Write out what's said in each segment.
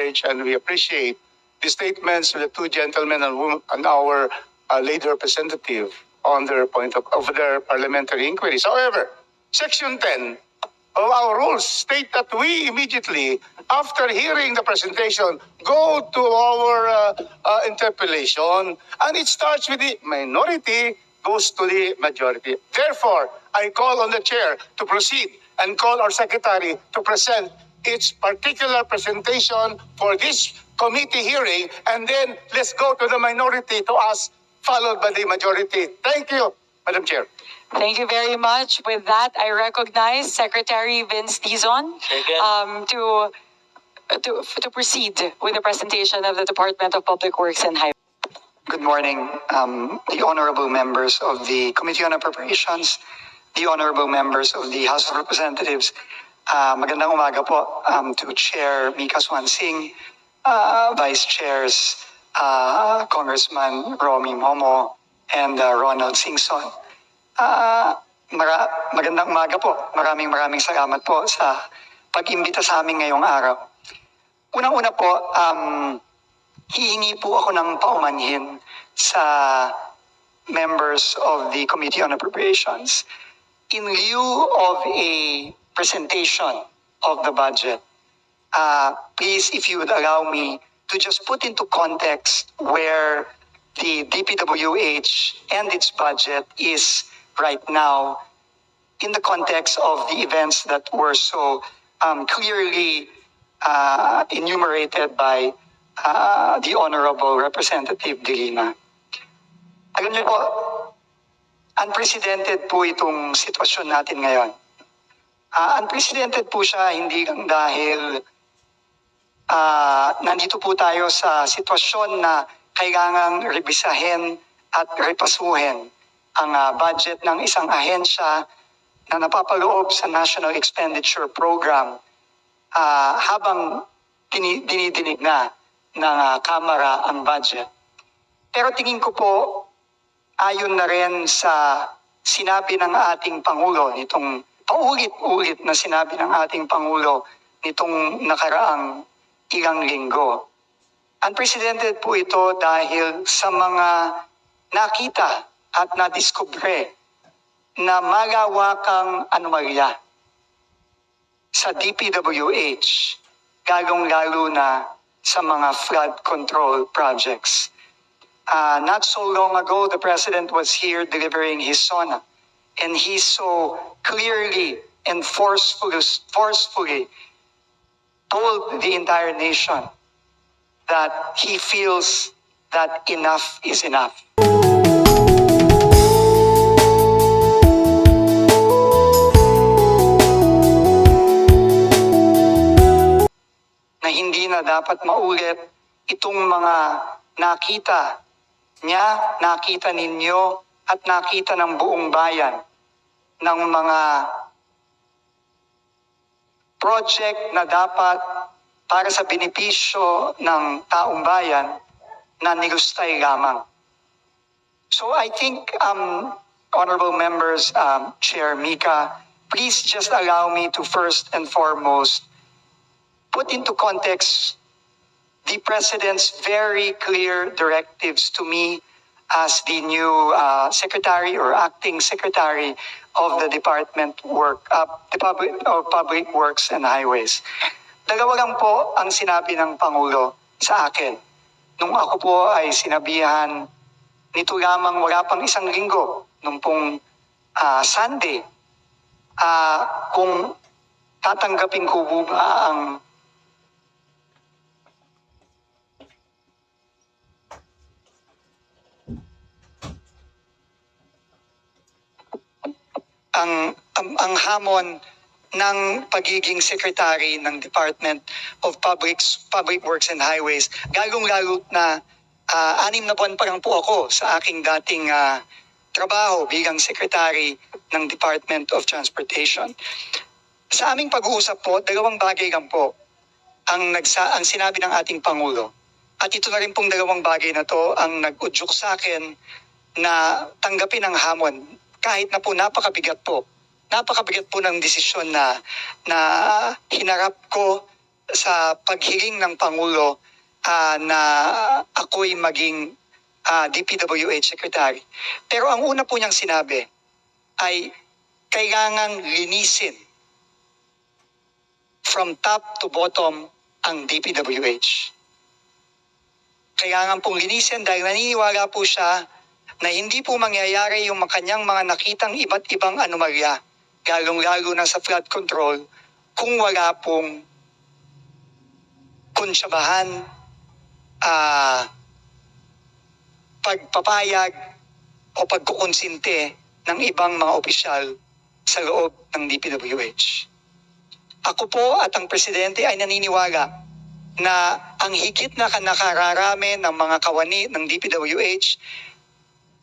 acknowledge and we appreciate the statements of the two gentlemen and our lady representative on their of their parliamentary inquiries. However, Section 10 of our rules state that we immediately, after hearing the presentation, go to our interpellation, and it starts with the minority, goes to the majority. Therefore, I call on the chair to proceed and call our secretary to present its particular presentation for this committee hearing, and then let's go to the minority to us, followed by the majority. Thank you, Madam Chair. Thank you very much. With that, I recognize Secretary Vince Dizon to proceed with the presentation of the Department of Public Works and Highways. Good morning, the honorable members of the Committee on Appropriations, the honorable members of the House of Representatives. Magandang umaga po to Chair Mika Swansing, Vice Chairs Congressman Romy Momo and Ronald Singson. Magandang umaga po. Maraming salamat po sa pag-imbita sa amin ngayong araw. Unang-una po, hihingi po ako ng paumanhin sa members of the Committee on Appropriations. In lieu of a presentation of the budget, please, if you would allow me to just put into context where the DPWH and its budget is right now in the context of the events that were so clearly enumerated by the Honorable Representative De Lima. Alam niyo po, unprecedented po itong sitwasyon natin ngayon. Unprecedented po siya hindi lang dahil nandito po tayo sa sitwasyon na kailangang rebisahin at repasuhin ang budget ng isang ahensya na napapaloob sa National Expenditure Program habang dinidinig na ng Kamara ang budget. Pero tingin ko po, ayon na rin sa sinabi ng ating Pangulo, nitong paulit-ulit na sinabi ng ating Pangulo nitong nakaraang ilang linggo. Unprecedented po ito dahil sa mga nakita at nadiskubre na malawakang anomalya sa DPWH, lalong-lalo na sa mga flood control projects. Not so long ago, the President was here delivering his SONA, and he so clearly and forcefully told the entire nation that he feels that enough is enough. Na hindi na dapat maulit itong mga nakita niya, nakita ninyo, at nakita ng buong bayan ng mga project na dapat para sa benepisyo ng taong bayan na nilustay lamang. So I think, honorable members, Chair Mika, please just allow me to first and foremost put into context the President's very clear directives to me as the new Secretary or Acting Secretary of the Department of Public Works and Highways. Dalawa lang po ang sinabi ng Pangulo sa akin. Nung ako po ay sinabihan nito lamang wala pang isang linggo, nung pong Sunday, kung tatanggapin ko ba ang hamon ng pagiging secretary ng Department of Public Works and Highways, lalong-lalo na 6 na buwan pa lang po ako sa aking dating trabaho bilang secretary ng Department of Transportation. Sa aming pag-uusap po, 2 bagay lang po ang sinabi ng ating Pangulo. At ito na rin pong 2 bagay na to ang nag-udyok sa akin na tanggapin ang hamon kahit na po napakabigat po ng desisyon na hinarap ko sa paghiling ng Pangulo na ako'y maging DPWH Secretary. Pero ang una po niyang sinabi ay kailangang linisin from top to bottom ang DPWH. Kailangan pong linisin dahil naniniwala po siya na hindi po mangyayari yung kanyang mga nakitang iba't ibang anomalya, lalong-lalo na sa flood control, kung wala pong konsabahan, pagpapayag o pagkukonsinte ng ibang mga opisyal sa loob ng DPWH. Ako po at ang Presidente ay naniniwala na ang higit na nakararami ng mga kawani ng DPWH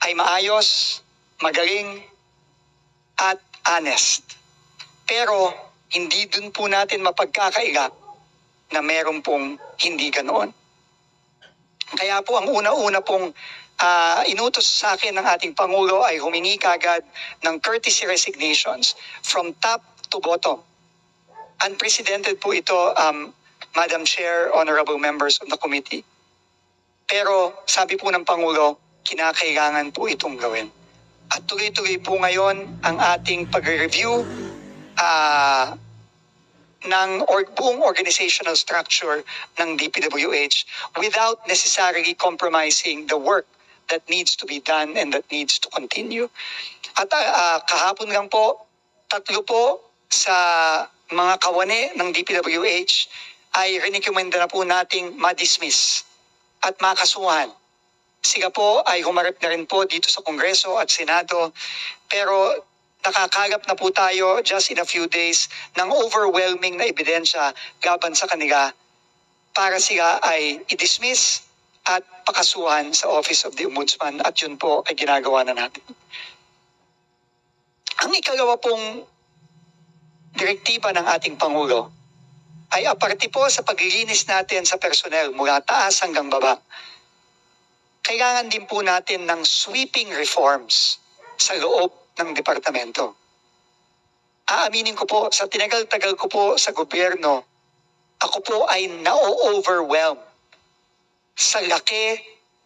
ay maayos, magaling, at honest. Pero hindi dun po natin mapagkakaila na meron pong hindi ganoon. Kaya po ang una-una pong inutos sa akin ng ating Pangulo ay humingi kagad ng courtesy resignations from top to bottom. Unprecedented po ito, Madam Chair, honorable members of the committee. Pero sabi po ng Pangulo, kinakailangan po itong gawin. At tuloy-tuloy po ngayon ang ating pag-review ng buong organizational structure ng DPWH without necessarily compromising the work that needs to be done and that needs to continue. At kahapon lang po, 3 po sa mga kawani ng DPWH ay rinikomenda na po nating ma-dismiss at makasuhan. Sila po ay humarap na rin po dito sa Kongreso at Senado, pero nakakalap na po tayo just in a few days ng overwhelming na ebidensya laban sa kanila para sila ay i-dismiss at pakasuhan sa Office of the Ombudsman, at yun po ay ginagawa na natin. Ang ikalawa pong direktiba ng ating Pangulo ay aparte po sa paglilinis natin sa personnel mula taas hanggang baba. Kailangan din po natin ng sweeping reforms sa loob ng departamento. Aaminin ko po, sa tinagal-tagal ko po sa gobyerno, ako po ay na-overwhelm sa laki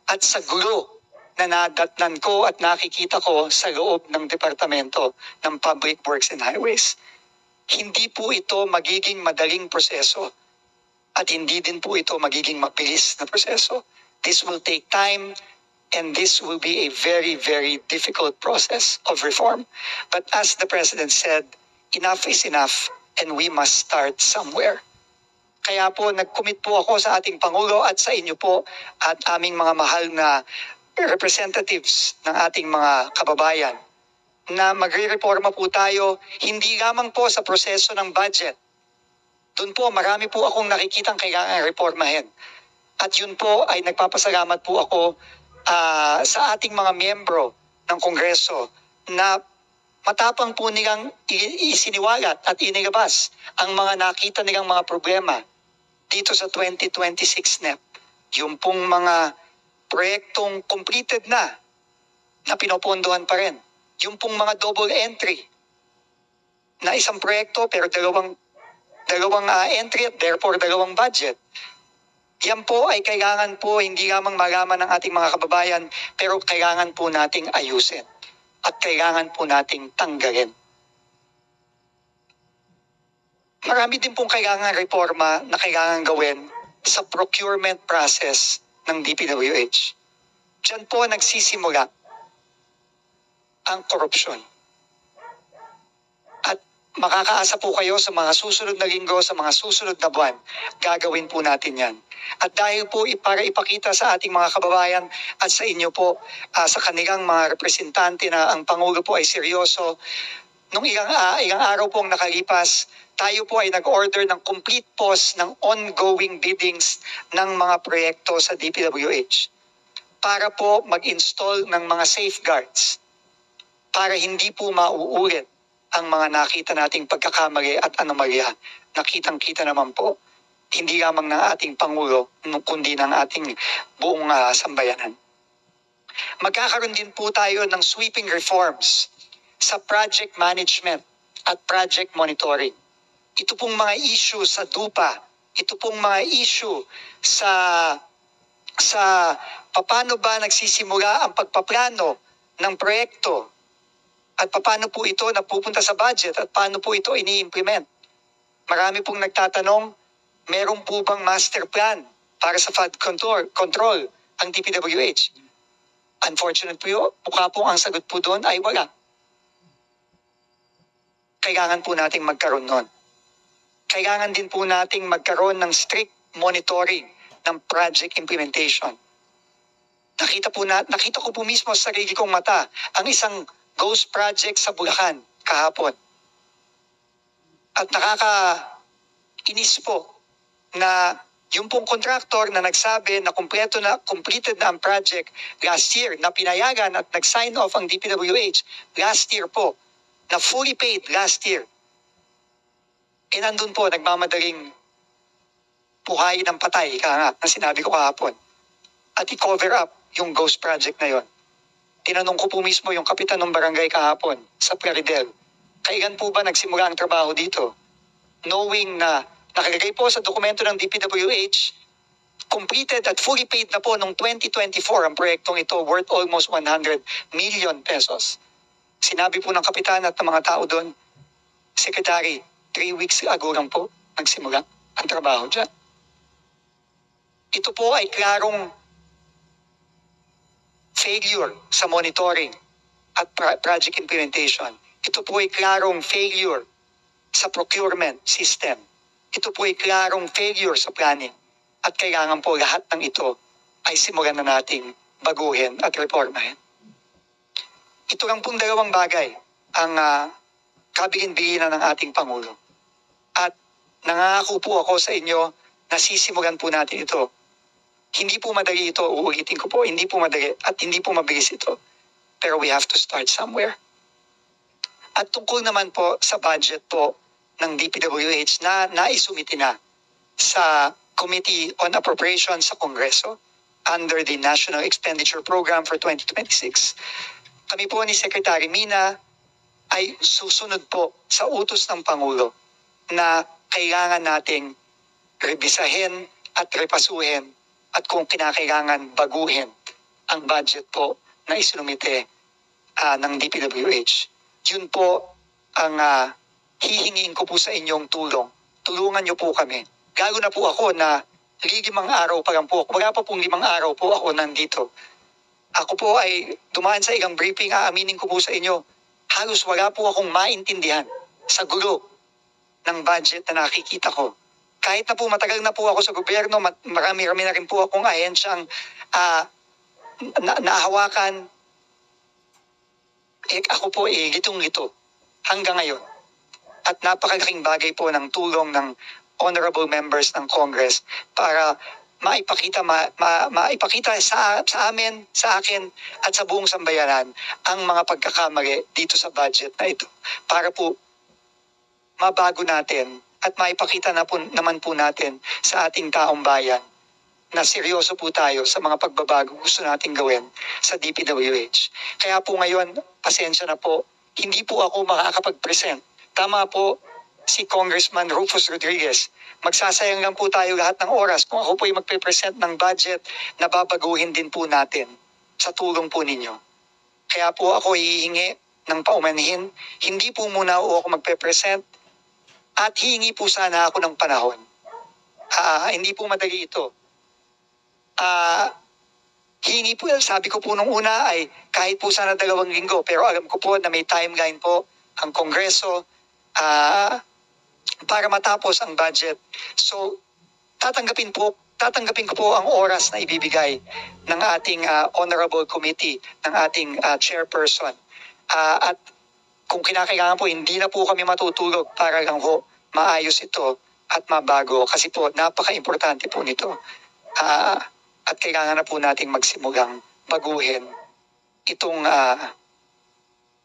at sa gulo na nadatnan ko at nakikita ko sa loob ng departamento ng Public Works and Highways. Hindi po ito magiging madaling proseso at hindi din po ito magiging mabilis na proseso. This will take time and this will be a very, very difficult process of reform. But as the President said, enough is enough and we must start somewhere. Kaya po nag-commit po ako sa ating Pangulo at sa inyo po at aming mga mahal na representatives ng ating mga kababayan na magre-reforma po tayo hindi lamang po sa proseso ng budget. Doon po marami po akong nakikitang kailangan reformahin. At yun po ay nagpapasalamat po ako sa ating mga miyembro ng Kongreso na matapang po nilang isiniwalat at inilabas ang mga nakita nilang mga problema dito sa 2026 NEP. Yung pong mga proyektong completed na pinopondohan pa rin. Yung pong mga double entry na isang proyekto pero dalawang entry at therefore dalawang budget. Yan po ay kailangan po hindi lamang malaman ng ating mga kababayan pero kailangan po nating ayusin at kailangan po nating tanggalin. Marami din pong kailangan reforma na kailangan gawin sa procurement process ng DPWH. Diyan po nagsisimula ang korupsyon. At makakaasa po kayo sa mga susunod na linggo, sa mga susunod na buwan, gagawin po natin yan. At dahil po para ipakita sa ating mga kababayan at sa inyo po, sa kanilang mga representante na ang Pangulo po ay seryoso, nung ilang araw pong nakalipas, tayo po ay nag-order ng complete pause ng ongoing biddings ng mga proyekto sa DPWH para po mag-install ng mga safeguards para hindi po mauulit ang mga nakita nating pagkakamali at anomalya. Nakitang-kita naman po, hindi lamang ng ating Pangulo, kundi ng ating buong sambayanan. Magkakaroon din po tayo ng sweeping reforms sa project management at project monitoring. Ito pong mga issue sa DUPA, ito pong mga issue sa paano ba nagsisimula ang pagpaplano ng proyekto at paano po ito napupunta sa budget at paano po ito ini-implement. Marami pong nagtatanong, meron po bang master plan para sa flood control ang DPWH? Unfortunately po, mukha po ang sagot po doon ay wala. Kailangan po nating magkaroon nun. Kailangan din po nating magkaroon ng strict monitoring ng project implementation. Nakita ko po mismo sa sarili kong mata ang isang ghost project sa Bulacan kahapon. At nakakainis po na yung pong contractor na nagsabi na completed na ang project last year, na pinayagan at nag-sign off ang DPWH last year po, na fully paid last year. E nandun po, nagmamadaling buhayin ng patay, na sinabi ko kahapon. At i-cover up yung ghost project na yon. Tinanong ko po mismo yung kapitan ng barangay kahapon sa Plaridel, kailan po ba nagsimula ang trabaho dito? Knowing na nakalagay po sa dokumento ng DPWH, completed at fully paid na po noong 2024 ang proyektong ito worth almost 100 million pesos. Sinabi po ng kapitan at ng mga tao doon, Secretary, 3 weeks ago lang po nagsimula ang trabaho dyan. Ito po ay klarong failure sa monitoring at project implementation. Ito po ay klarong failure sa procurement system. Ito po ay klarong failure sa planning. At kailangan po lahat ng ito ay simulan na nating baguhin at reformahin. Ito lang pong dalawang bagay ang kabilin-bilinan ng ating Pangulo. At nangako po ako sa inyo na sisimulan po natin ito. Hindi po madali ito, uulitin ko po, hindi po madali at hindi po mabilis ito. Pero we have to start somewhere. At tungkol naman po sa budget po ng DPWH na naisumiti na sa Committee on Appropriations sa Kongreso under the National Expenditure Program for 2026. Kami po ni Secretary Mina ay susunod po sa utos ng Pangulo na kailangan nating rebisahin at repasuhin at kung kinakailangan baguhin ang budget po na isinumite ng DPWH. Yun po ang hihingiin ko po sa inyong tulong. Tulungan niyo po kami. Lalo na po ako na 5 araw pa lang po. Wala pa pong 5 araw po ako nandito. Ako po ay dumaan sa ilang briefing, aaminin ko po sa inyo, halos wala po akong maintindihan sa gulo ng budget na nakikita ko. Kahit na po matagal na po ako sa gobyerno, marami-rami na rin po akong ahensyang nahawakan. Ako po gitong-gito hanggang ngayon. At napakalaking bagay po ng tulong ng honorable members ng Congress para maipakita sa amin, sa akin at sa buong sambayanan ang mga pagkakamali dito sa budget na ito. Para po mabago natin at maipakita naman po natin sa ating taong bayan na seryoso po tayo sa mga pagbabago gusto nating gawin sa DPWH. Kaya po ngayon, pasensya na po, hindi po ako makakapag-present. Tama po si Congressman Rufus Rodriguez. Magsasayang lang po tayo lahat ng oras kung ako po ay magpe-present ng budget na babaguhin din po natin sa tulong po ninyo. Kaya po ako hihingi ng paumanhin. Hindi po muna ako magpe-present at hihingi po sana ako ng panahon. Hindi po madali ito. Hihingi po, sabi ko po nung una ay kahit po sana 2 linggo, pero alam ko po na may timeline po ang Kongreso para matapos ang budget. So, tatanggapin ko po ang oras na ibibigay ng ating honorable committee, ng ating chairperson. At kung kinakailangan po, hindi na po kami matutulog para lang po maayos ito at mabago kasi po napaka-importante po nito. At kailangan na po nating magsimulang baguhin itong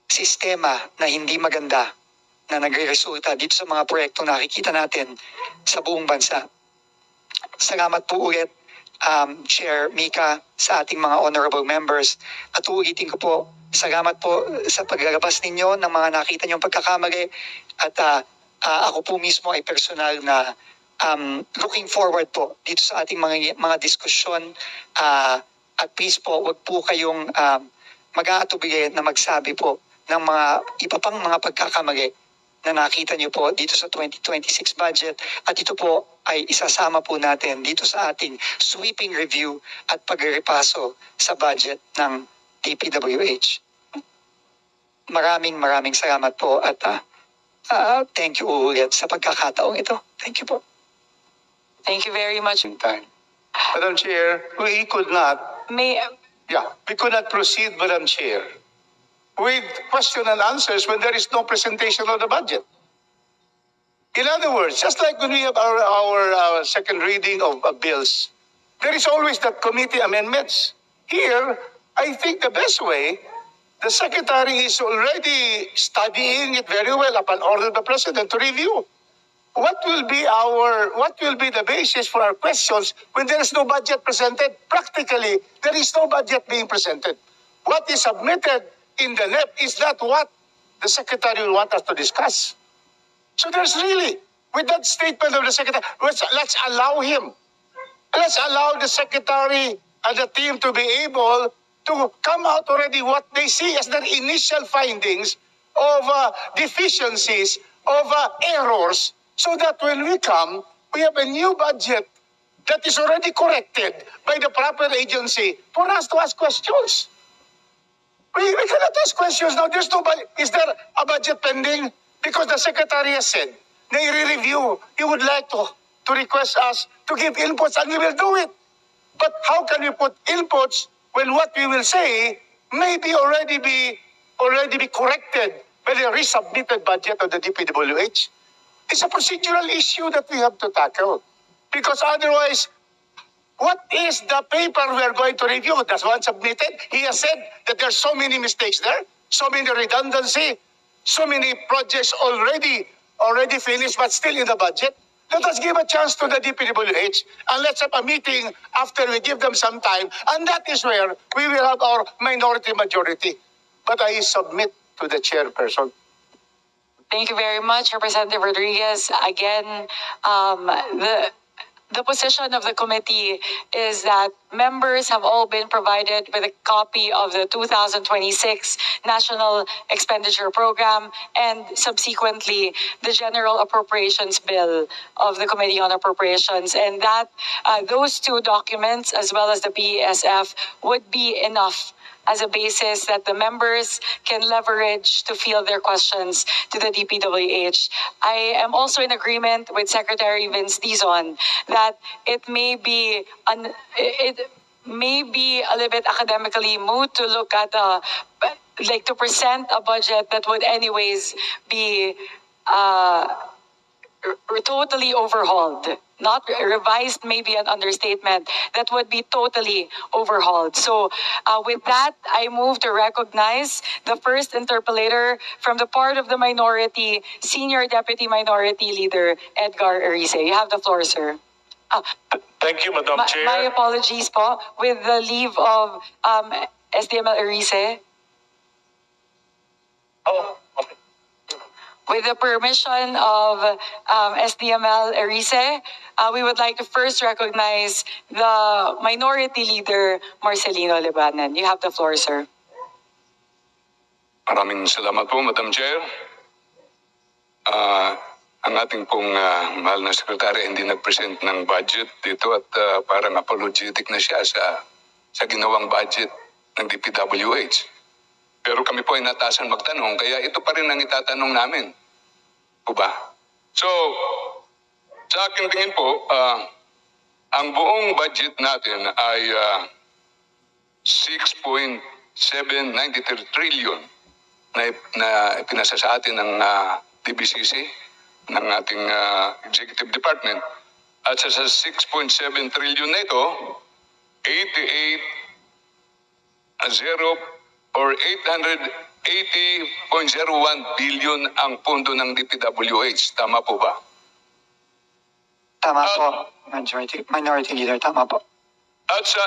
sistema na hindi maganda na nagre-resulta dito sa mga proyektong nakikita natin sa buong bansa. Salamat po ulit, Chair Mika, sa ating mga honorable members. At uulitin ko po, salamat po sa paglalabas ninyo ng mga nakita niyong pagkakamali. At ako po mismo ay personal na looking forward po dito sa ating mga diskusyon, at please po, wag po kayong mag-aatubili na magsabi po ng mga iba pang mga pagkakamali na nakita niyo po dito sa 2026 budget, at ito po ay isasama po natin dito sa ating sweeping review at pagrepaso sa budget ng DPWH. Maraming salamat po, at thank you ulit sa pagkakataong ito. Thank you po. Thank you very much. In time. Madam Chair, we could not we could not proceed, Madam Chair, with question and answers when there is no presentation of the budget. In other words, just like when we have our second reading of bills, there is always that committee amendments. Here, I think the best way, the Secretary is already studying it very well upon order of the President to review. What will be the basis for our questions when there is no budget presented? Practically, there is no budget being presented. What is submitted in the NEP is not what the Secretary will want us to discuss. So there's really, with that statement of the Secretary, let's allow him. Let's allow the Secretary and the team to be able to come out already what they see as their initial findings of deficiencies, of errors, so that when we come, we have a new budget that is already corrected by the proper agency for us to ask questions. We cannot ask questions now. There's no budget. Is there a budget pending? Because the Secretary has said, na i-review, he would like to request us to give inputs, and we will do it. But how can we put inputs when what we will say may be already be corrected by the resubmitted budget of the DPWH? It's a procedural issue that we have to tackle. Because otherwise, what is the paper we are going to review? That's one submitted. He has said that there are so many mistakes there, so many redundancy, so many projects already finished but still in the budget. Let us give a chance to the DPWH and let's have a meeting after we give them some time. And that is where we will have our minority majority. But I submit to the chairperson. Thank you very much, Representative Rodriguez. Again, the position of the committee is that members have all been provided with a copy of the 2026 National Expenditure Program and subsequently the General Appropriations Bill of the Committee on Appropriations, and that those two documents as well as the PESF would be enough as a basis that the members can leverage to field their questions to the DPWH. I am also in agreement with Secretary Vince Dizon that it may be a little bit academically moot to look at to present a budget that would anyways be totally overhauled. Not revised, maybe an understatement. That would be totally overhauled. So with that, I move to recognize the first interpellator from the part of the minority, Senior Deputy Minority Leader Edgar Erice. You have the floor, sir. Thank you, Madam Chair. My apologies po. With the leave of SDML Erice. Oh, okay. With the permission of SDML Erice, we would like to first recognize the Minority Leader, Marcelino Lebanon. You have the floor, sir. Maraming salamat po, Madam Chair. Ang ating pong mahal na sekretary hindi nag-present ng budget dito at parang apologetic na siya sa ginawang budget ng DPWH. Pero kami po ay natasan magtanong, kaya ito pa rin ang itatanong namin. Po ba? So, sa aking tingin po, ang buong budget natin ay 6.793 trillion na pinasa sa atin ng DBCC, ng ating Executive Department. At sa 6.7 trillion na ito, 880.01 billion ang pondo ng DPWH. Tama po ba? Tama po, Minority Leader, tama po. At sa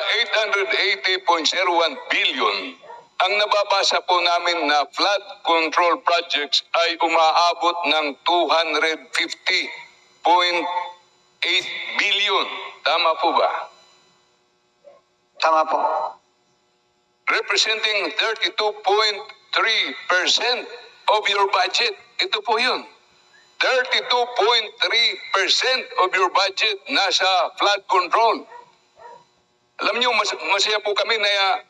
880.01 billion, ang nababasa po namin na flood control projects ay umaabot ng 250.8 billion. Tama po ba? Tama po. Representing 32.3% of your budget. Ito po yun. 32.3% of your budget nasa flood control. Alam niyo, masaya po kami na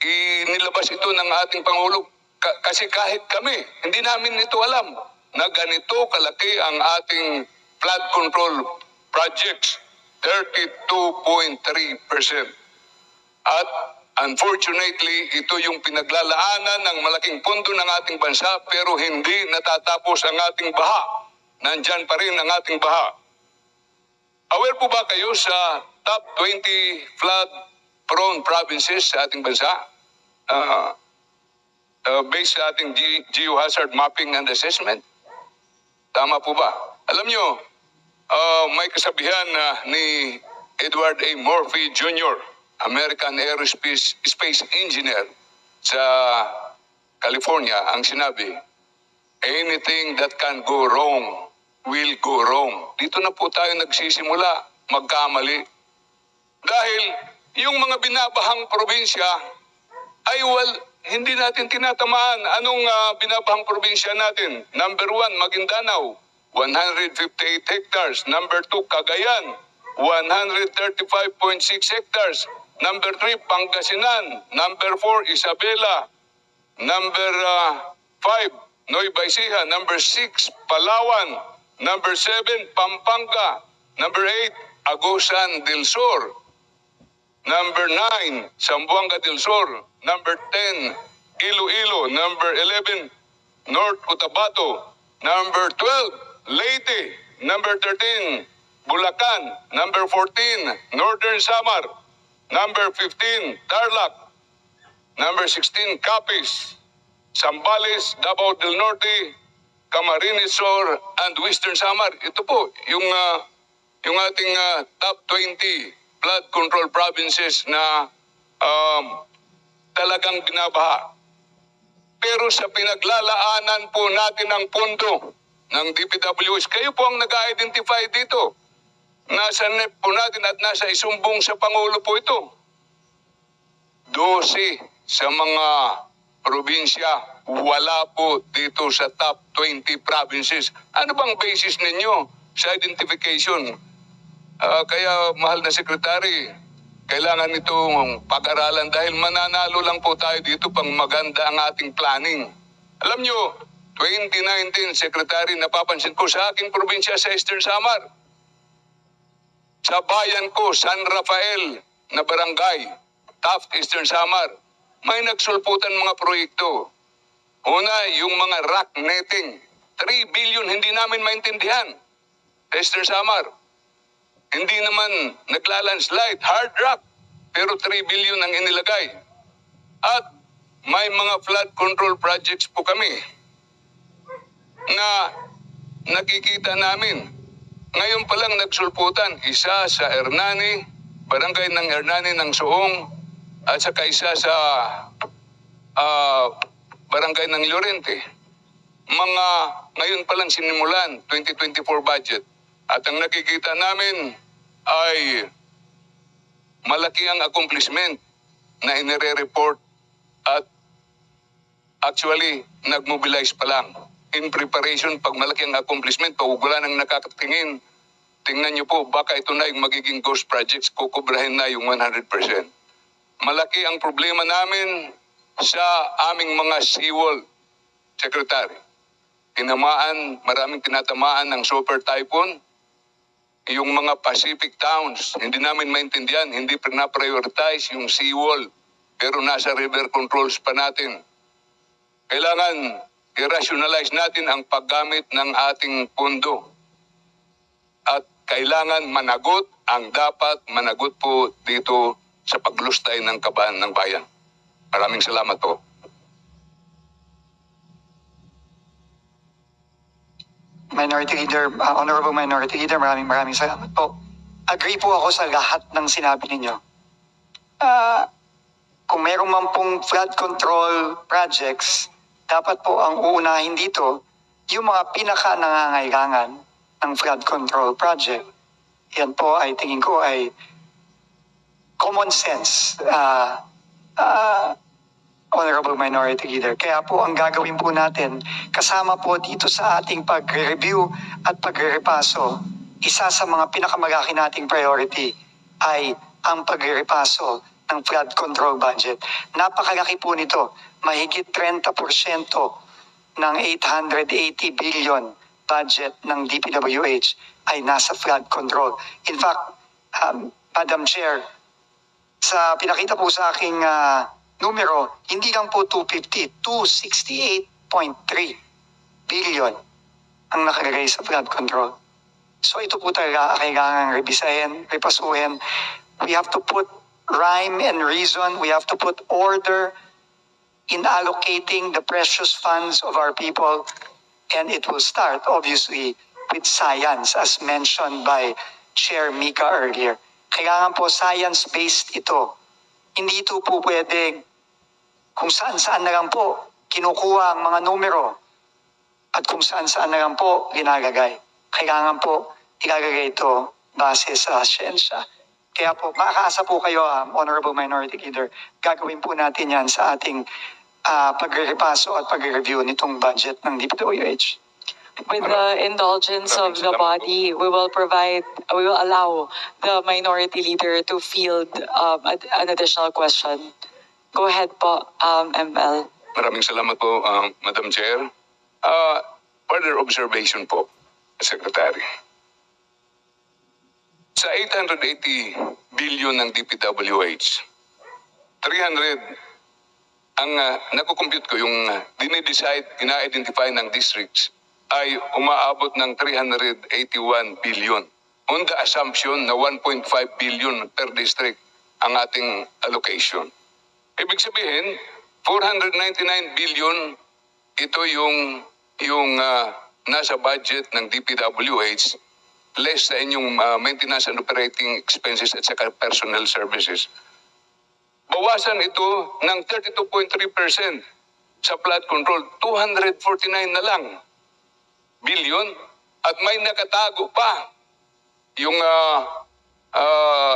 inilabas ito ng ating Pangulo kasi kahit kami, hindi namin ito alam na ganito kalaki ang ating flood control projects, 32.3%. At unfortunately, ito yung pinaglalaanan ng malaking pondo ng ating bansa pero hindi natatapos ang ating baha. Nandyan pa rin ang ating baha. Aware po ba kayo sa top 20 flood-prone provinces sa ating bansa? Based sa ating geohazard mapping and assessment? Tama po ba? Alam nyo, may kasabihan ni Edward A. Murphy Jr., American Aerospace Space Engineer sa California, ang sinabi, anything that can go wrong will go wrong. Dito na po tayo nagsisimula magkamali. Dahil yung mga binabahang probinsya ay hindi natin tinatamaan. Anong binabahang probinsya natin? Number 1, Maguindanao, 158 hectares. Number 2, Cagayan, 135.6 hectares. Number 3, Pangasinan. Number 4, Isabela. Number 5, Nueva Ecija. Number 6, Palawan. Number 7, Pampanga. Number 8, Agusan del Sur. Number 9, Zamboanga del Sur. Number 10, Iloilo. Number 11, North Cotabato. Number 12, Leyte. Number 13, Bulacan. Number 14, Northern Samar. Number 15, Tarlac. Number 16, Capiz. Zambales, Davao del Norte, Camarines Sur, and Western Samar. Ito po, yung ating top 20 flood control provinces na talagang binabaha. Pero sa pinaglalaanan po natin ng pondo ng DPWH, kayo po ang nag-identify dito. Nasa NEP po natin at nasa isumbong sa Pangulo po ito. 12 sa mga probinsya, wala po dito sa top 20 provinces. Ano bang basis ninyo sa identification? Kaya, mahal na sekretary, kailangan itong pag-aralan dahil mananalo lang po tayo dito pang maganda ang ating planning. Alam nyo, 2019, Secretary, napapansin ko sa aking probinsya sa Eastern Samar. Sa bayan ko, San Rafael na barangay, Taft, Eastern Samar, may nagsulputan mga proyekto. Una, yung mga rock netting. 3 billion, hindi namin maintindihan. Eastern Samar. Hindi naman naglalandslide, hard rock. Pero 3 billion ang inilagay. At may mga flood control projects po kami na nakikita namin. Ngayon pa lang nagsulputan, isa sa Hernani, barangay ng Hernani ng Suong, at saka isa sa barangay ng Llorente. Ngayon pa lang sinimulan, 2024 budget. At ang nakikita namin ay malaki ang accomplishment na inire-report at actually nag-mobilize pa lang. In preparation, pag malaki ang accomplishment, pag wala nang nakakatingin, tingnan nyo po, baka ito na yung magiging ghost projects, kukubrahin na yung 100%. Malaki ang problema namin sa aming mga seawall, Secretary. Maraming tinatamaan ng super typhoon. Yung mga Pacific towns, hindi namin maintindihan, hindi na-prioritize yung seawall. Pero nasa river controls pa natin. Kailangan i-rationalize natin ang paggamit ng ating pondo. At kailangan managot ang dapat managot po dito sa paglustay ng kaban ng bayan. Maraming salamat po. Minority Leader, Honorable Minority Leader, maraming salamat po. Agree po ako sa lahat ng sinabi ninyo. Kung meron man pong flood control projects, dapat po ang uunahin dito yung mga pinaka nangangailangan ng flood control project. Yan po ay tingin ko ay common sense, Honorable Minority Leader. Kaya po ang gagawin po natin, kasama po dito sa ating pag-review at pag-repaso, isa sa mga pinakamalaki nating priority ay ang pag-repaso ng flood control budget. Napakalaki po nito, mahigit 30% ng 880 billion budget ng DPWH ay nasa flood control. In fact, Madam Chair, sa pinakita po sa aking numero, hindi lang po 250, 268.3 billion ang nakalagay sa flood control. So ito po talaga kailangan rebisahin, repasuhin. We have to put rhyme and reason. We have to put order in allocating the precious funds of our people. And it will start, obviously, with science, as mentioned by Chair Mika earlier. Kailangan po science-based ito. Hindi ito po pwedeng kung saan-saan na lang po kinukuha ang mga numero at kung saan-saan na lang po ginagagay. Kailangan po ilalagay ito base sa siyensya. Kaya po, makakaasa po kayo, Honorable Minority Leader, gagawin po natin yan sa ating pagre-repaso at pagre-review nitong budget ng DPWH. With the indulgence of the body, we will allow the minority leader to field an additional question. Go ahead po, ML. Maraming salamat po, Madam Chair. Further observation po, Secretary. Sa 880 billion ng DPWH, 300 ang nakukompute ko yung dinidecide, ina-identify ng districts ay umaabot ng 381 billion on the assumption na 1.5 billion per district ang ating allocation. Ibig sabihin, 499 billion ito yung nasa budget ng DPWH less sa inyong maintenance and operating expenses at saka personnel services. Bawasan ito ng 32.3% sa flood control, 249 na lang billion at may nakatago pa yung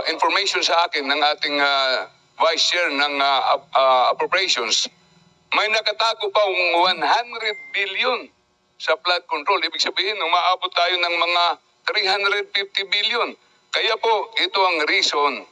information sa akin ng ating Vice Chair ng Appropriations. May nakatago pa 100 billion sa flood control. Ibig sabihin, umaabot tayo ng mga 350 billion. Kaya po, ito ang reason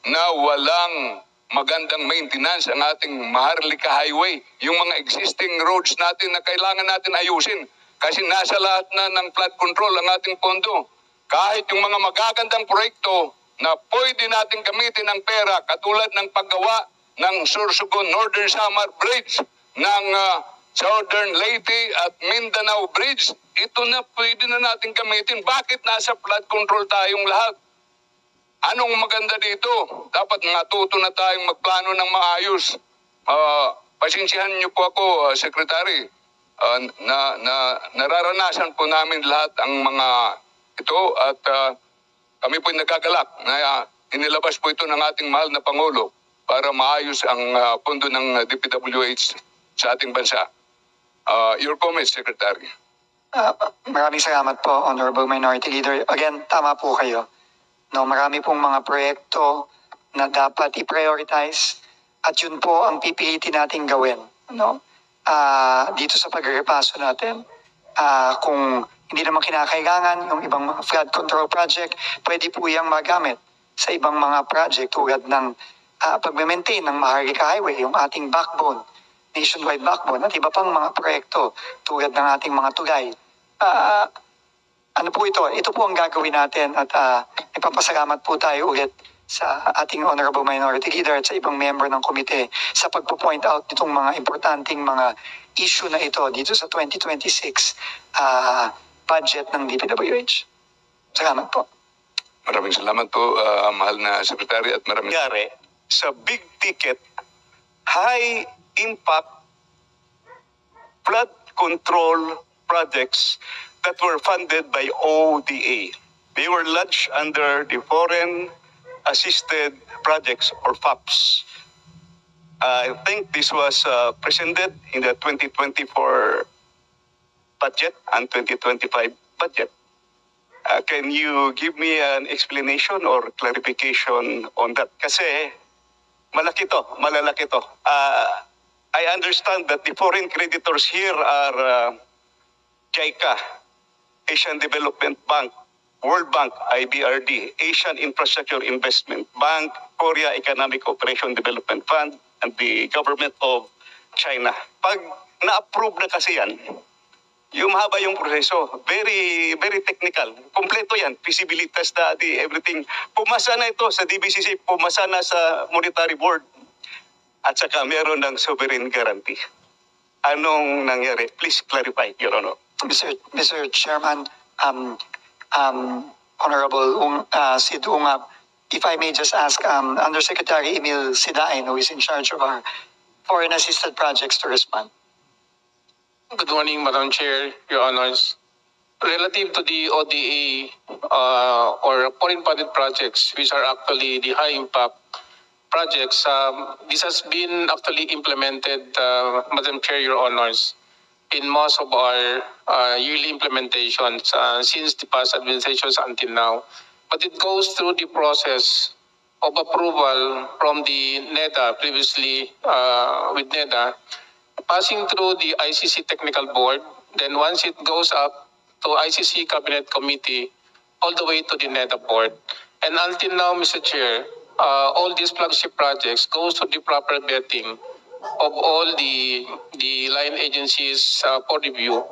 na walang magandang maintenance ang ating Maharlika Highway. Yung mga existing roads natin na kailangan natin ayusin. Kasi nasa lahat na ng flood control ang ating pondo. Kahit yung mga magagandang proyekto na pwede natin gamitin ang pera katulad ng paggawa ng Sorsogon Northern Samar Bridge, ng Southern Leyte at Mindanao Bridge, ito na pwede na natin gamitin. Bakit nasa flood control tayong lahat? Anong maganda dito? Dapat matuto na tayong magplano ng maayos. Pasensyahan niyo po ako, Secretary. Nararanasan po namin lahat ang mga ito at kami po nagagalak na inilabas po ito ng ating mahal na Pangulo para maayos ang pondo ng DPWH sa ating bansa. Your comments, Secretary. Maraming salamat po, Honorable Minority Leader. Again, tama po kayo. No, marami pong mga proyekto na dapat i-prioritize at yun po ang pipilitin nating gawin. No? Dito sa pagrepaso natin, kung hindi naman kinakailangan yung ibang mga flood control project, pwede po yung magamit sa ibang mga project tulad ng pag-maintain ng Maharlika Highway, yung ating backbone, nationwide backbone, at iba pang mga proyekto tulad ng ating mga tulay. Ano po ito? Ito po ang gagawin natin at ipapasalamat po tayo ulit sa ating Honorable Minority Leader at sa ibang member ng komite sa pagpo-point out nitong mga importanteng mga issue na ito dito sa 2026 budget ng DPWH. Salamat po. Maraming salamat po, mahal na Secretary, at maraming nangyari sa big ticket, high impact flood control projects that were funded by ODA. They were lodged under the Foreign Assisted Projects or FAPs. I think this was presented in the 2024 budget and 2025 budget. Can you give me an explanation or clarification on that? Kasi malaki to, malalaki to. I understand that the foreign creditors here are JICA, Asian Development Bank, World Bank, IBRD, Asian Infrastructure Investment Bank, Korea Economic Cooperation Development Fund, and the government of China. Pag na-approve na kasi yan, yung mahaba yung proseso, very very technical. Kompleto yan, feasibility study, everything. Pumasa na ito sa DBCC, pumasa na sa Monetary Board. At saka meron ng sovereign guarantee. Anong nangyari? Please clarify, Your Honor. Mr. Chairman, Honorable Sid Ungab, if I may just ask Undersecretary Emil Sidain, who is in charge of our foreign assisted projects, to respond. Good morning, Madam Chair, Your Honors. Relative to the ODA or foreign funded projects, which are actually the high impact projects, this has been actually implemented, Madam Chair, Your Honors, in most of our yearly implementations since the past administrations until now. But it goes through the process of approval from the NEDA, previously with NEDA, passing through the ICC Technical Board, then once it goes up to ICC Cabinet Committee, all the way to the NEDA Board. And until now, Mr. Chair, all these flagship projects goes to the proper vetting of all the line agencies for review.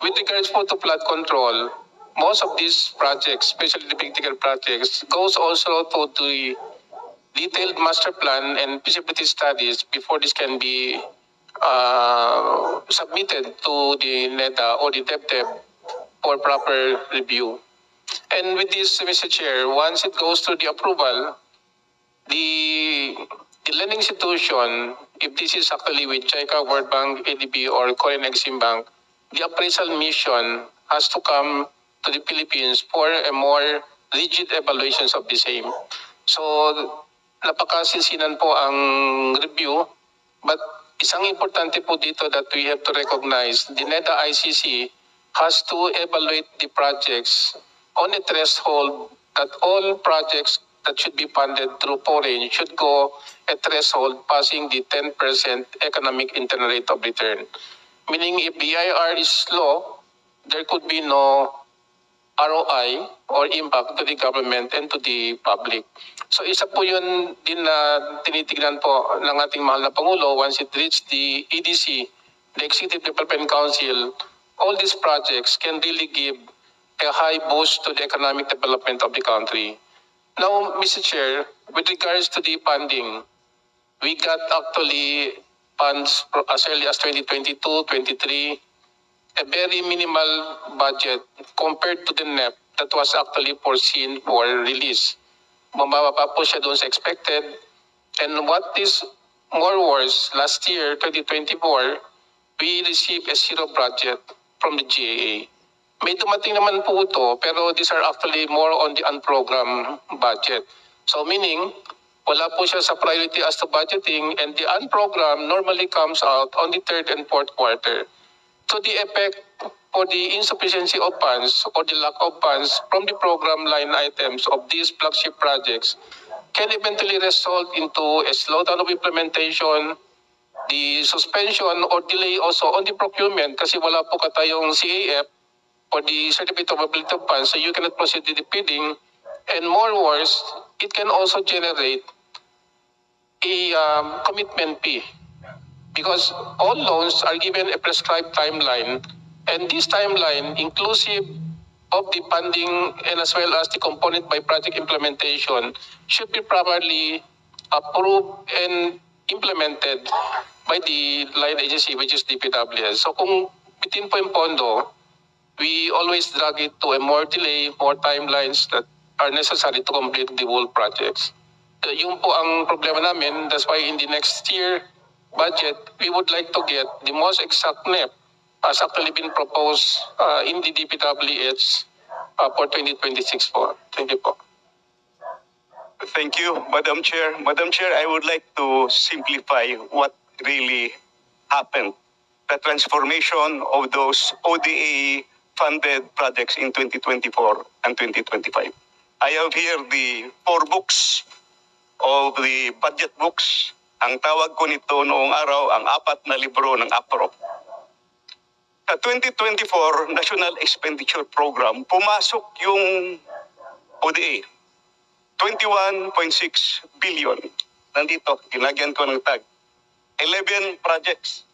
With regards to flood control, most of these projects, especially the big ticket projects, goes also to the detailed master plan and feasibility studies before this can be submitted to the NEDA or the DepDep for proper review. And with this, Mr. Chair, once it goes through the approval, the lending institution, if this is actually with JICA, World Bank, ADB, or Korean Exim Bank, the appraisal mission has to come to the Philippines for a more rigid evaluations of the same. So, napakasinsinan po ang review, but isang importante po dito that we have to recognize, the NEDA ICC has to evaluate the projects on a threshold that all projects that should be funded through foreign should go a threshold passing the 10% economic internal rate of return. Meaning if the IR is low, there could be no ROI or impact to the government and to the public. So isa po yun din na tinitignan po ng ating mahal na Pangulo once it reached the EDC, the Executive Development Council, all these projects can really give a high boost to the economic development of the country. Now, Mr. Chair, with regards to the funding, we got actually funds as early as 2022, 23, a very minimal budget compared to the NEP that was actually foreseen for release. Mababa po siya doon sa expected. And what is more worse, last year, 2024, we received a zero budget from the GAA. May dumating naman po ito, pero these are actually more on the unprogrammed budget. So meaning, wala po siya sa priority as to budgeting, and the unprogrammed normally comes out on the third and fourth quarter. So the effect for the insufficiency of funds or the lack of funds from the program line items of these flagship projects can eventually result into a slowdown of implementation, the suspension or delay also on the procurement kasi wala po katayong CAF or the certificate of ability of funds, so you cannot proceed with the bidding. And more worse, it can also generate a commitment fee because all loans are given a prescribed timeline, and this timeline, inclusive of the funding and as well as the component by project implementation, should be properly approved and implemented by the line agency, which is DPWS. So kung bitin po yung pondo, we always drag it to a more delay, more timelines that are necessary to complete the whole projects. Yung po ang problema namin. That's why in the next year budget, we would like to get the most exact NEP as actually been proposed in the DPWH for 2026 po. Thank you po. Thank you, Madam Chair. Madam Chair, I would like to simplify what really happened. The transformation of those ODA funded projects in 2024 and 2025. I have here the 4 books of the budget books. Ang tawag ko nito noong araw, ang 4 na libro ng APRO. Sa 2024 National Expenditure Program, pumasok yung ODA. 21.6 billion. Nandito, ginagyan ko ng tag. 11 projects.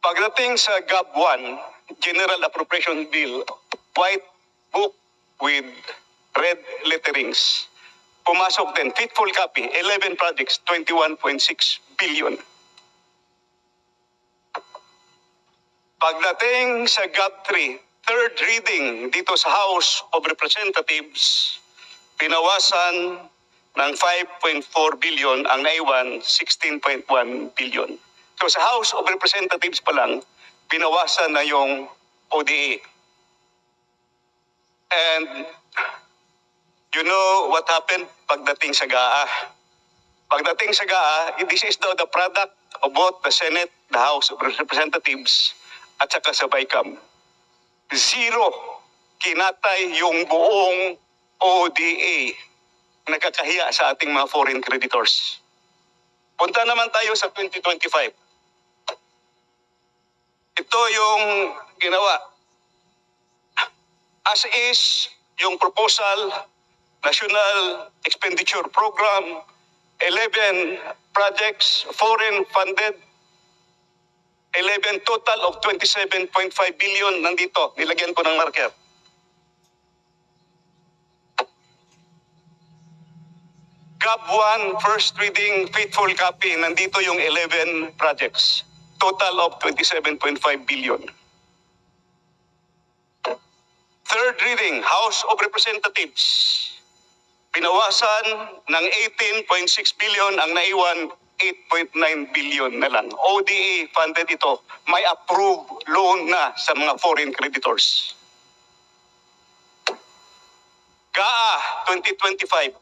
Pagdating sa GAB 1, General Appropriation Bill, white book with red letterings, pumasok din, faithful copy, 11 projects, 21.6 billion. Pagdating sa GAB 3, third reading dito sa House of Representatives, pinawasan ng 5.4 billion ang naiwan 16.1 billion. So sa House of Representatives pa lang, pinawasan na yung ODA. And you know what happened pagdating sa GAA? Pagdating sa GAA, this is now the product of both the Senate, the House of Representatives, at saka sa BICAM. 0 kinatay yung buong ODA. Nagkakahiya sa ating mga foreign creditors. Punta naman tayo sa 2025. Ito yung ginawa. As is, yung proposal, National Expenditure Program, 11 projects, foreign funded, 11 total of 27.5 billion nandito. Nilagyan ko ng marker. GAB 1, first reading, faithful copy, nandito yung 11 projects. Total of 27.5 billion. Third reading, House of Representatives. Pinawasan ng 18.6 billion, ang naiwan 8.9 billion na lang. ODA funded ito. May approved loan na sa mga foreign creditors. GAA 2025.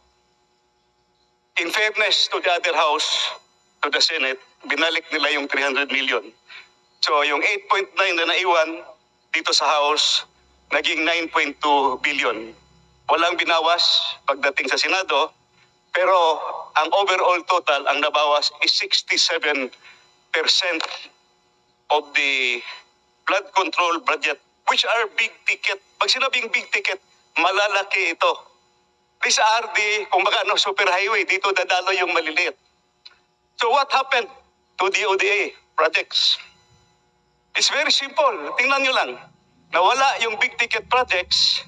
In fairness to the other house, to the Senate, binalik nila yung 300 million. So yung 8.9 na naiwan dito sa House, naging 9.2 billion. Walang binawas pagdating sa Senado, pero ang overall total, ang nabawas is 67% of the flood control budget, which are big ticket. Pag sinabing big ticket, malalaki ito. These are the, kumbaga, super highway, dito dadalo yung maliliit. So what happened to the ODA projects? It's very simple. Tingnan nyo lang. Nawala yung big ticket projects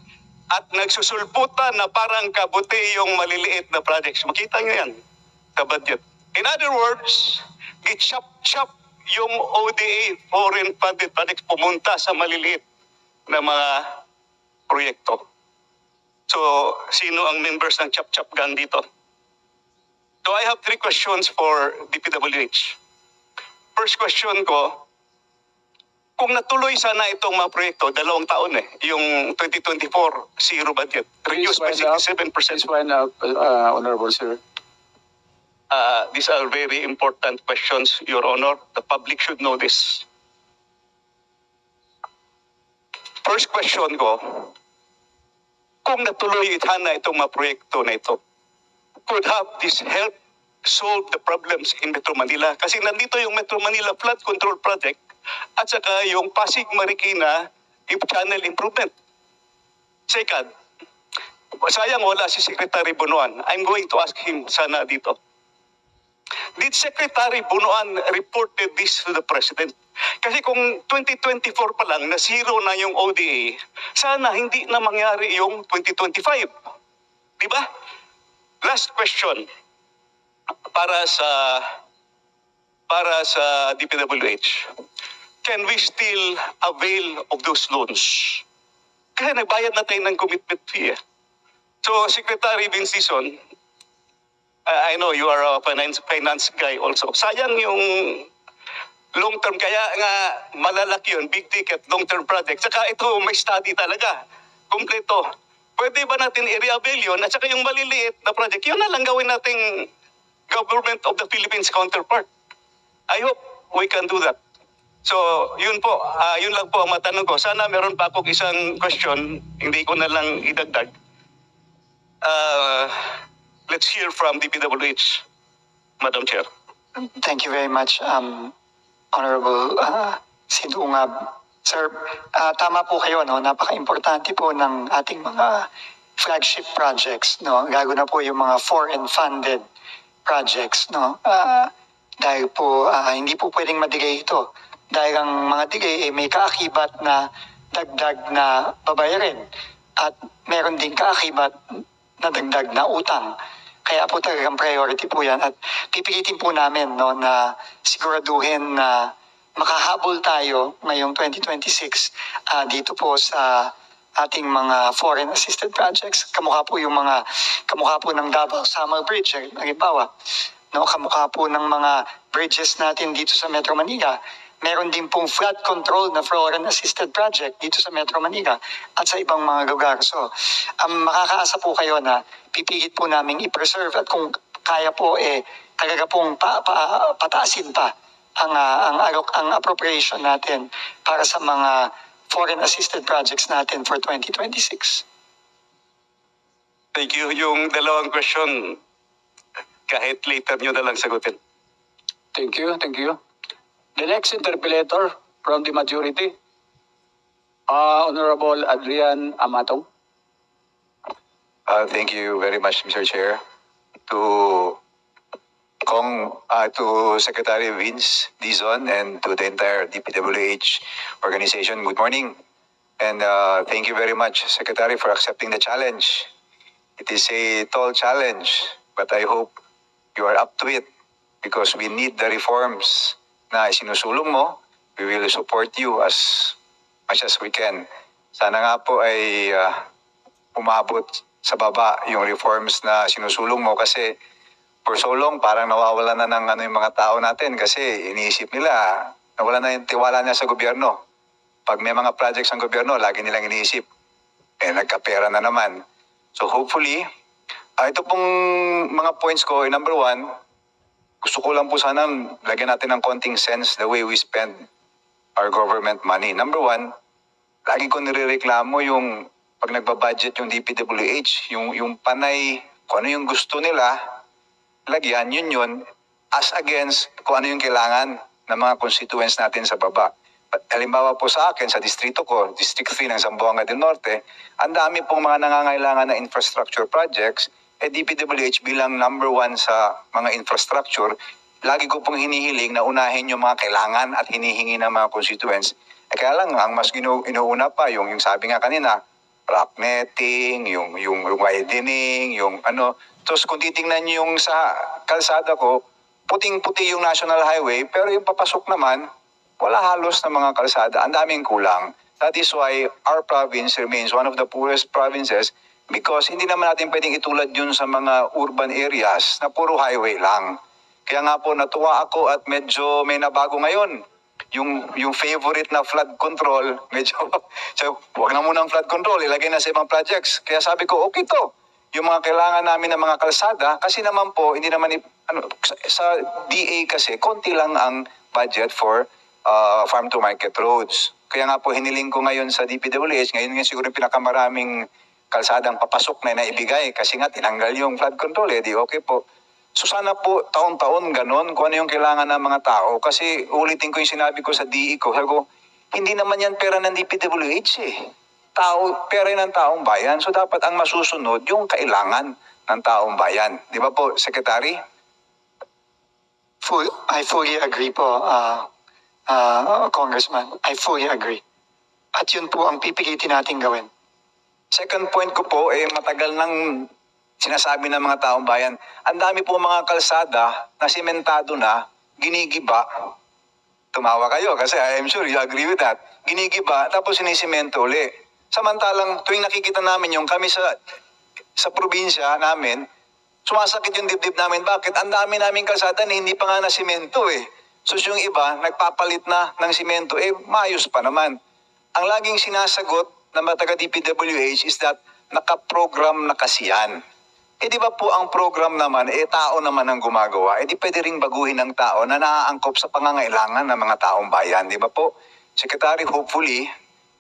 at nagsusulputan na parang kabuti yung maliliit na projects. Makita nyo yan sa budget. In other words, i-chop-chop yung ODA foreign funded projects pumunta sa maliliit na mga proyekto. So, sino ang members ng chop-chop gang dito? So, I have 3 questions for DPWH. First question ko, kung natuloy sana itong mga proyekto, 2 taon yung 2024 zero budget, reduced by 67%. Please wind up, Honorable Sir. These are very important questions, Your Honor. The public should know this. First question ko, kung natuloy sana itong mga proyekto na ito, could have this help solve the problems in Metro Manila? Kasi nandito yung Metro Manila Flood Control Project at saka yung Pasig Marikina Channel Improvement. Second, sayang wala si Secretary Bunuan. I'm going to ask him sana dito. Did Secretary Bunuan reported this to the President? Kasi kung 2024 pa lang, na zero na yung ODA, sana hindi na mangyari yung 2025. Di ba? Last question para sa DPWH. Can we still avail of those loans? Kasi nagbayad na tayo ng commitment fee. So, Secretary Vincison, I know you are a finance guy also. Sayang yung long-term, kaya nga malalaki yun, big ticket, long-term project. Saka ito, may study talaga, kompleto. Pwede ba natin i-reavail yun? At saka yung maliliit na project, yun na lang gawin nating Government of the Philippines counterpart. I hope we can do that. So, yun po, yun lang po ang matanong ko. Sana meron pa akong isang question, hindi ko na lang idagdag. Let's hear from DPWH, Madam Chair. Thank you very much, Honorable Sidungab. Sir, tama po kayo, no? Napaka-importante po ng ating mga flagship projects, no? Gago na po yung mga foreign funded projects, no? Dahil po hindi po pwedeng madigay ito. Dahil ang mga digay may kaakibat na dagdag na babayarin at meron din kaakibat na dagdag na utang. Kaya po talagang priority po yan at pipilitin po namin, no, na siguraduhin na makahabol tayo ngayong 2026 dito po sa ating mga foreign assisted projects. Kamukha po ng Davao Summer Bridge, halimbawa. No, kamukha po ng mga bridges natin dito sa Metro Manila. Meron din pong flood control na foreign assisted project dito sa Metro Manila at sa ibang mga lugar. So, makakaasa po kayo na pipilit po namin i-preserve at kung kaya po talaga pong pataasin pa ang appropriation natin para sa mga foreign assisted projects natin for 2026. Thank you. Yung dalawang question, kahit later nyo na lang sagutin. Thank you, thank you. The next interpellator from the majority, Honorable Adrian Amatong. Thank you very much, Mr. Chair. To Secretary Vince Dizon and to the entire DPWH organization, good morning. And thank you very much, Secretary, for accepting the challenge. It is a tall challenge, but I hope you are up to it because we need the reforms na isinusulong mo. We will support you as much as we can. Sana nga po ay umabot sa baba yung reforms na sinusulong mo kasi for so long parang nawawala na ng yung mga tao natin kasi iniisip nila nawala na yung tiwala niya sa gobyerno. Pag may mga projects ng gobyerno, lagi nilang iniisip nagkapera na naman. So hopefully, ito pong mga points ko, number one, gusto ko lang po sana lagyan natin ng konting sense the way we spend our government money. Number one, lagi ko nirereklamo yung pag nagbabudget yung DPWH, yung panay, kung ano yung gusto nila, lagyan, yun, as against kung ano yung kailangan ng mga constituents natin sa baba. Halimbawa po sa akin, sa distrito ko, District 3 ng Zamboanga del Norte, ang dami pong mga nangangailangan na infrastructure projects, DPWH bilang number one sa mga infrastructure, lagi ko pong hinihiling na unahin yung mga kailangan at hinihingi ng mga constituents. Kaya lang, ang mas inuuna pa, yung sabi nga kanina, rock netting, yung widening, yung ano. Tapos kung titingnan nyo yung sa kalsada ko, puting-puti yung national highway, pero yung papasok naman, wala halos na mga kalsada. Ang daming kulang. That is why our province remains one of the poorest provinces because hindi naman natin pwedeng itulad yun sa mga urban areas na puro highway lang. Kaya nga po natuwa ako at medyo may nabago ngayon. Yung favorite na flood control, medyo, so, wag na muna ang flood control, ilagay na sa ibang projects. Kaya sabi ko, okay to. Yung mga kailangan namin ng mga kalsada, kasi naman po, hindi naman, sa DA kasi, konti lang ang budget for farm to market roads. Kaya nga po, hiniling ko ngayon sa DPWH, ngayon nga siguro yung pinakamaraming kalsadang papasok na naibigay kasi nga tinanggal yung flood control, di okay po. So sana po taon-taon ganon kung ano yung kailangan ng mga tao kasi ulitin ko yung sinabi ko sa DE ko, sabi ko, hindi naman yan pera ng DPWH pera ng taong bayan. So dapat ang masusunod yung kailangan ng taong bayan. Di ba po, Secretary? I fully agree po, Congressman. I fully agree. At yun po ang pipilitin natin gawin. Second point ko po, matagal nang sinasabi ng mga taong bayan, ang dami po mga kalsada na simentado na, ginigiba. Tumawa kayo kasi I'm sure you agree with that. Ginigiba, tapos sinisimento uli. Samantalang tuwing nakikita namin yung kami sa probinsya namin, sumasakit yung dibdib namin. Bakit? Ang dami naming kalsada na hindi pa nga na simento So yung iba, nagpapalit na ng simento, maayos pa naman. Ang laging sinasagot ng mga taga DPWH is that nakaprogram na kasi yan. di ba po ang program naman, tao naman ang gumagawa, di pwede ring baguhin ng tao na naaangkop sa pangangailangan ng mga taong bayan, di ba po? Secretary, hopefully,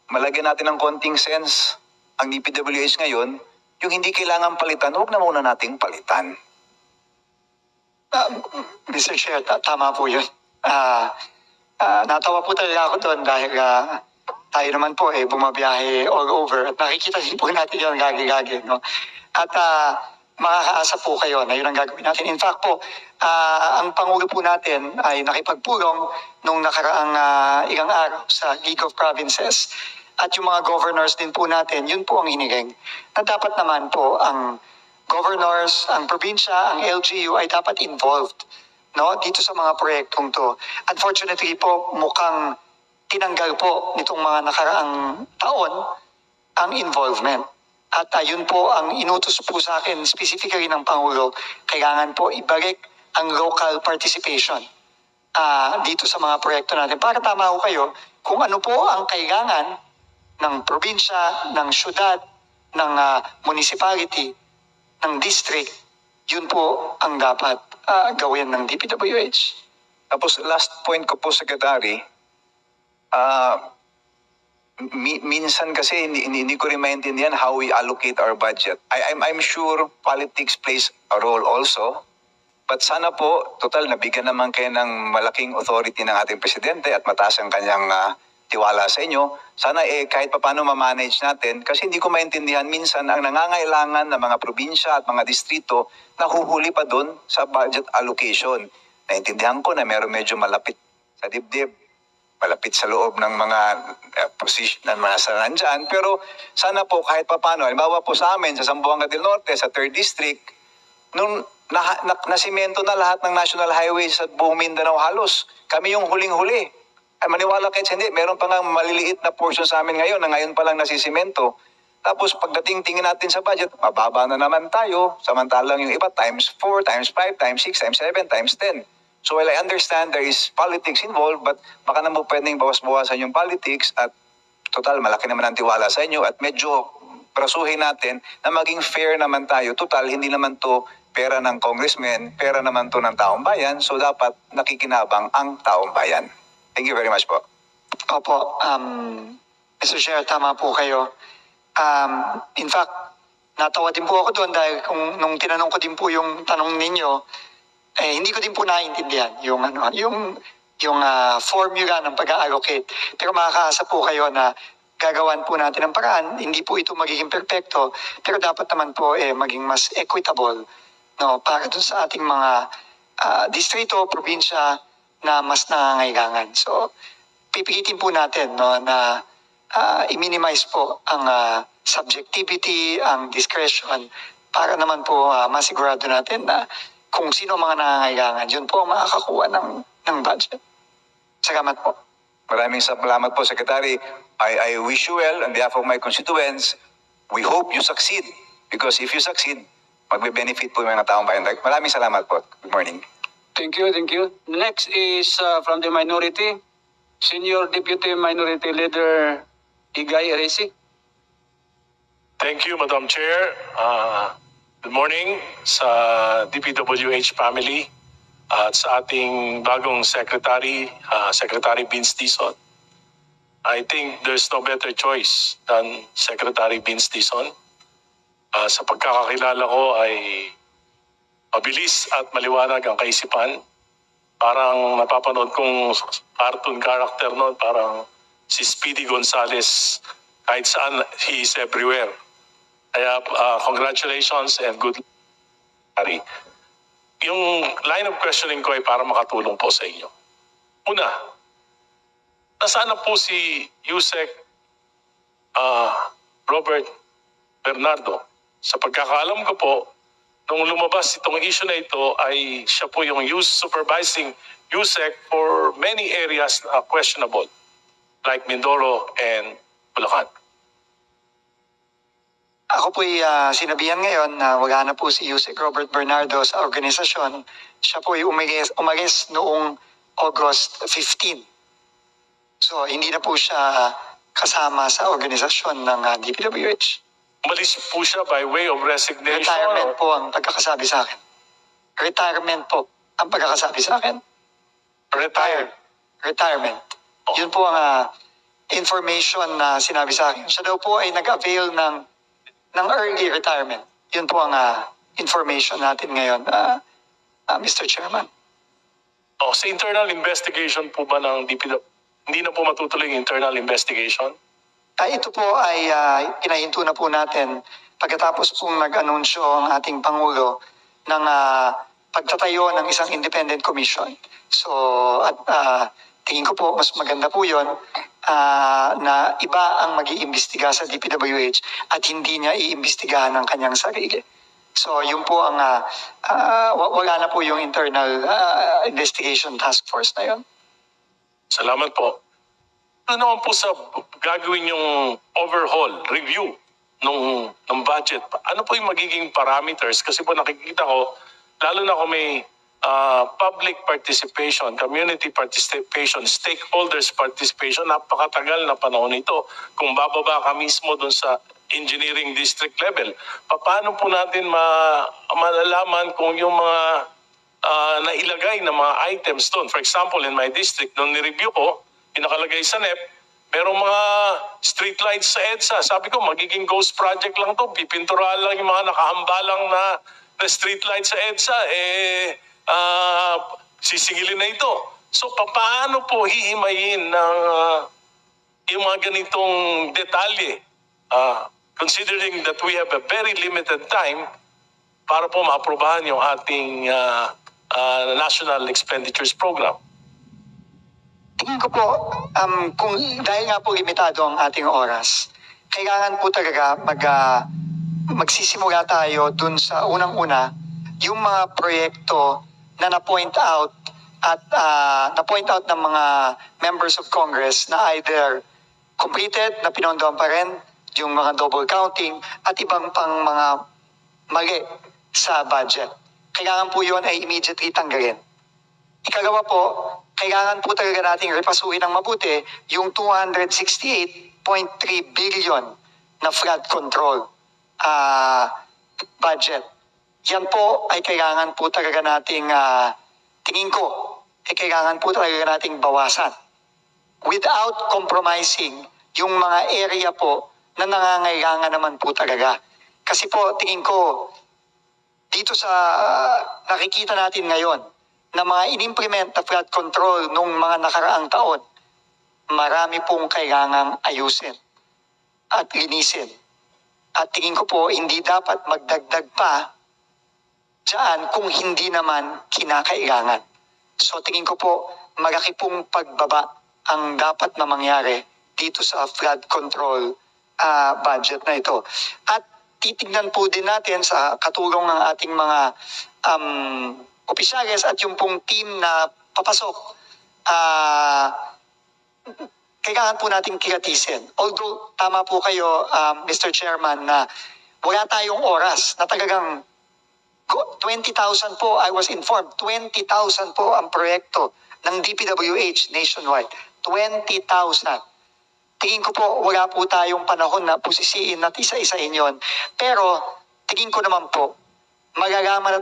malagyan natin ng konting sense ang DPWH ngayon, yung hindi kailangan palitan, huwag na muna nating palitan. Mr. Chair, tama po yun. Natawa po talaga ako doon dahil tayo naman po bumabiyahe all over at nakikita din po natin yung gagi-gagi. No? At makakaasa po kayo na yun ang gagawin natin. In fact po, ang Pangulo po natin ay nakipagpulong nung nakaraang ilang araw sa League of Provinces at yung mga governors din po natin, yun po ang hiniling. Na dapat naman po ang governors, ang probinsya, ang LGU ay dapat involved dito sa mga proyektong to. Unfortunately po, mukhang tinanggal po nitong mga nakaraang taon ang involvement. At yun po ang inutos po sa akin, specifically ng Pangulo, kailangan po ibalik ang local participation dito sa mga proyekto natin. Para tama ko kayo, kung ano po ang kailangan ng probinsya, ng syudad, ng municipality, ng district, yun po ang dapat gawin ng DPWH. Tapos last point ko po, Secretary, minsan kasi hindi ko rin maintindihan how we allocate our budget. I'm sure politics plays a role also. But sana po, total, nabigyan naman kayo ng malaking authority ng ating presidente at mataas ang kanyang tiwala sa inyo. Sana kahit paano ma-manage natin kasi hindi ko maintindihan minsan ang nangangailangan ng mga probinsya at mga distrito nahuhuli pa doon sa budget allocation. Naintindihan ko na meron medyo malapit sa dibdib, malapit sa loob ng mga position ng mga nandyan. Pero sana po kahit paano, halimbawa po sa amin sa Zamboanga del Norte, sa 3rd District, nung nasimento na lahat ng national highways sa buong Mindanao halos, kami yung huling-huli. Ay maniwala kahit hindi, meron pa nga maliliit na portion sa amin ngayon na ngayon pa lang nasisimento. Tapos pagdating tingin natin sa budget, mababa na naman tayo, samantalang yung iba times 4, times 5, times 6, times 7, times 10. So while I understand there is politics involved, but baka naman pwedeng bawas-bawasan yung politics at total malaki naman ang tiwala sa inyo at medyo prasuhin natin na maging fair naman tayo. Total, hindi naman to pera ng congressman, pera naman to ng taong bayan, so dapat nakikinabang ang taong bayan. Thank you very much po. Opo, Mr. Chair, tama po kayo. In fact, natawa din po ako doon dahil nung tinanong ko din po yung tanong ninyo, hindi ko din po naiintindihan yung formula ng pag-allocate. Pero makakaasa po kayo na gagawan po natin ng paraan. Hindi po ito magiging perfecto, pero dapat naman po maging mas equitable para dun sa ating mga distrito, probinsya na mas nangangailangan. So, pipilitin po natin na i-minimize po ang subjectivity, ang discretion, para naman po masigurado natin na kung sino mga nangangailangan, yun po ang makakakuha ng budget. Salamat po. Maraming salamat po, Secretary. I wish you well on behalf of my constituents. We hope you succeed because if you succeed, magbe-benefit po yung mga taong bayan. Maraming salamat po. Good morning. Thank you, thank you. Next is from the minority, Senior Deputy Minority Leader Igay Eresi. Thank you, Madam Chair. Good morning sa DPWH family at sa ating bagong Secretary, Secretary Vince Dizon. I think there's no better choice than Secretary Vince Dizon. Sa pagkakakilala ko ay mabilis at maliwanag ang kaisipan. Parang napapanood kong cartoon character noon, parang si Speedy Gonzales, kahit saan, he is everywhere. Kaya congratulations and good luck. Yung line of questioning ko ay para makatulong po sa inyo. Una, nasaan na po si Yusek Robert Bernardo? Sa pagkakaalam ko po, nung lumabas itong issue na ito ay siya po yung supervising Yusek for many areas questionable like Mindoro and Bulacan. Ako po'y sinabihan ngayon na wala na po si Yusek Robert Bernardo sa organisasyon. Siya po'y umalis noong August 15. So, hindi na po siya kasama sa organisasyon ng DPWH. umalis po siya by way of resignation. Retirement po ang pagkakasabi sa akin. Retirement po ang pagkakasabi sa akin. Retired. Retirement. Yun po ang information na sinabi sa akin. Siya daw po ay nag-avail ng early retirement. Yun po ang information natin ngayon, Mr. Chairman. Sa internal investigation po ba ng DPW, hindi na po matutuloy yung internal investigation? Ito po ay pinahinto na po natin pagkatapos pong nag-anunsyo ang ating Pangulo ng pagtatayo ng isang independent commission. So, at tingin ko po mas maganda po yun na iba ang mag-iimbestiga sa DPWH at hindi niya iimbestigahan ng kanyang sarili. So, yun po ang wala na po yung internal investigation task force na yun. Salamat po. Ano naman po sa gagawin yung overhaul, review ng budget? Ano po yung magiging parameters? Kasi po nakikita ko, lalo na kung may public participation, community participation, stakeholders participation, napakatagal na panahon ito. Kung bababa ka mismo dun sa engineering district level, paano po natin malalaman kung yung mga nailagay na mga items doon? For example, in my district, nung ni-review ko, yung nakalagay sa NEP, merong mga street lights sa EDSA. Sabi ko, magiging ghost project lang to. Pipinturahan lang yung mga nakahambalang na street lights sa EDSA. Sisingilin na ito. So, paano po hihimayin ng yung mga ganitong detalye? Considering that we have a very limited time para po maaprobahan yung ating National Expenditures Program. Tingin ko po, kung dahil nga po limitado ang ating oras, kailangan po talaga magsisimula tayo dun sa unang-una, yung mga proyekto na na-point out at na-point out ng mga members of Congress na either completed, na pinondohan pa rin, yung mga double counting at ibang pang mga mali sa budget. Kailangan po yun ay immediately tanggalin. Ikalawa po, kailangan po talaga nating repasuhin ng mabuti yung 268.3 billion na flood control budget. Yan po ay kailangan po talaga nating, tingin ko, ay kailangan po talaga nating bawasan without compromising yung mga area po na nangangailangan naman po talaga. Kasi po, tingin ko, dito sa nakikita natin ngayon, na mga inimplement na flood control nung mga nakaraang taon, marami pong kailangang ayusin at linisin. At tingin ko po, hindi dapat magdagdag pa dyan kung hindi naman kinakailangan. So tingin ko po, malaki pong pagbaba ang dapat na mangyari dito sa flood control budget na ito. At titignan po din natin sa katulong ng ating mga opisyales at yung pong team na papasok, kailangan po nating kilatisin. Although, tama po kayo, Mr. Chairman, na wala tayong oras na talagang 20,000 po, I was informed, 20,000 po ang proyekto ng DPWH nationwide. 20,000. Tingin ko po, wala po tayong panahon na pusisiin at isa-isahin yon. Pero, tingin ko naman po, magagaman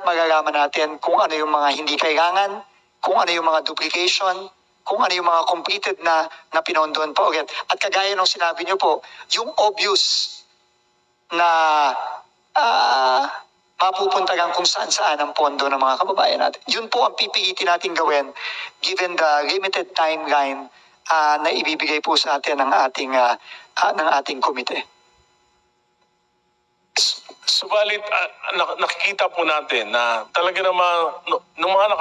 natin kung ano yung mga hindi kailangan, kung ano yung mga duplication, kung ano yung mga completed na pinondoon pa ulit. At kagaya ng sinabi niyo po, yung obvious na mapupunta lang kung saan-saan ang pondo ng mga kababayan natin. Yun po ang pipilitin natin gawin given the limited timeline na ibibigay po sa atin ng ating komite. Subalit, nakikita po natin na talaga naman, nung mga